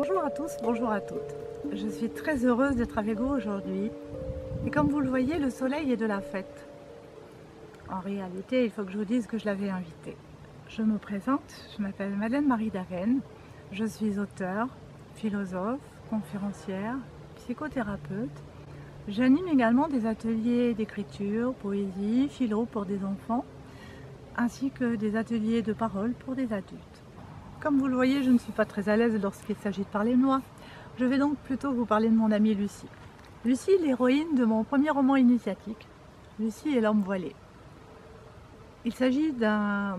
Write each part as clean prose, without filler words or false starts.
Bonjour à tous, bonjour à toutes. Je suis très heureuse d'être avec vous aujourd'hui. Et comme vous le voyez, le soleil est de la fête. En réalité, il faut que je vous dise que je l'avais invité. Je me présente, je m'appelle Madeleine Marie Daven. Je suis auteure, philosophe, conférencière, psychothérapeute. J'anime également des ateliers d'écriture, poésie, philo pour des enfants, ainsi que des ateliers de parole pour des adultes. Comme vous le voyez, je ne suis pas très à l'aise lorsqu'il s'agit de parler de moi. Je vais donc plutôt vous parler de mon amie Lucie. Lucie, l'héroïne de mon premier roman initiatique, Lucie et l'homme voilé. Il s'agit d'un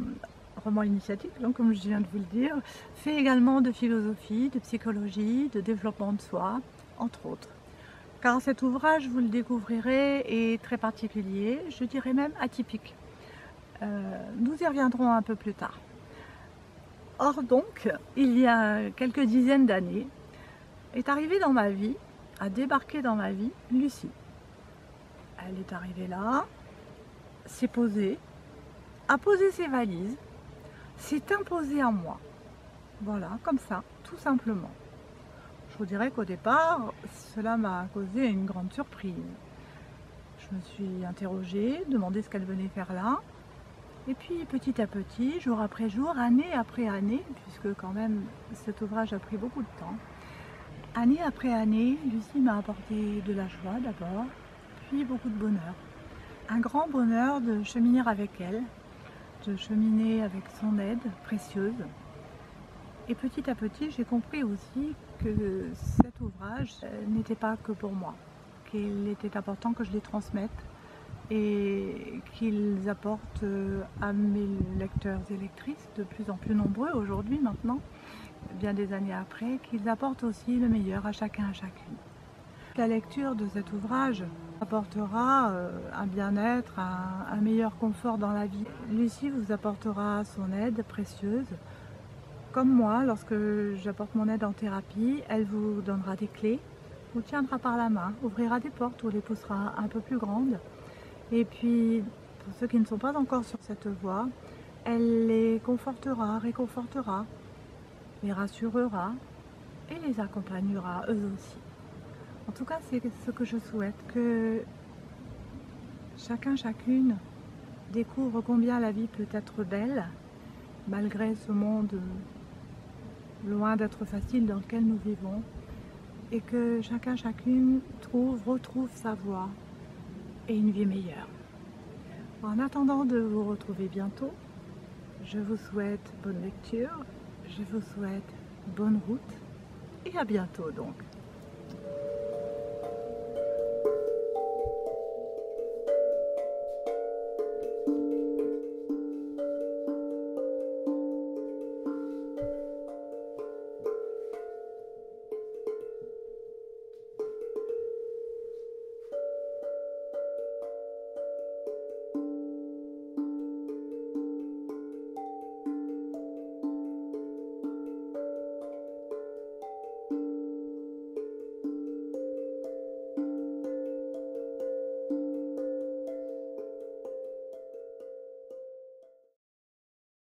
roman initiatique, donc, comme je viens de vous le dire, fait également de philosophie, de psychologie, de développement de soi, entre autres. Car cet ouvrage, vous le découvrirez, est très particulier, je dirais même atypique. Nous y reviendrons un peu plus tard. Or donc, il y a quelques dizaines d'années, est arrivée dans ma vie, a débarqué dans ma vie, Lucie. Elle est arrivée là, s'est posée, a posé ses valises, s'est imposée à moi. Voilà, comme ça, tout simplement. Je vous dirais qu'au départ, cela m'a causé une grande surprise. Je me suis interrogée, demandé ce qu'elle venait faire là. Et puis petit à petit, jour après jour, année après année, puisque quand même cet ouvrage a pris beaucoup de temps, année après année, Lucie m'a apporté de la joie d'abord, puis beaucoup de bonheur. Un grand bonheur de cheminer avec elle, de cheminer avec son aide précieuse. Et petit à petit, j'ai compris aussi que cet ouvrage n'était pas que pour moi, qu'il était important que je les transmette et qu'ils apportent à mes lecteurs et lectrices, de plus en plus nombreux aujourd'hui maintenant, bien des années après, qu'ils apportent aussi le meilleur à chacun à chacune. La lecture de cet ouvrage apportera un bien-être, un meilleur confort dans la vie. Lucie vous apportera son aide précieuse. Comme moi, lorsque j'apporte mon aide en thérapie, elle vous donnera des clés, vous tiendra par la main, ouvrira des portes ou les poussera un peu plus grandes. Et puis, pour ceux qui ne sont pas encore sur cette voie, elle les confortera, réconfortera, les rassurera et les accompagnera eux aussi. En tout cas, c'est ce que je souhaite, que chacun, chacune découvre combien la vie peut être belle, malgré ce monde loin d'être facile dans lequel nous vivons, et que chacun, chacune retrouve sa voie et une vie meilleure. En attendant de vous retrouver bientôt, je vous souhaite bonne lecture, je vous souhaite bonne route et à bientôt donc.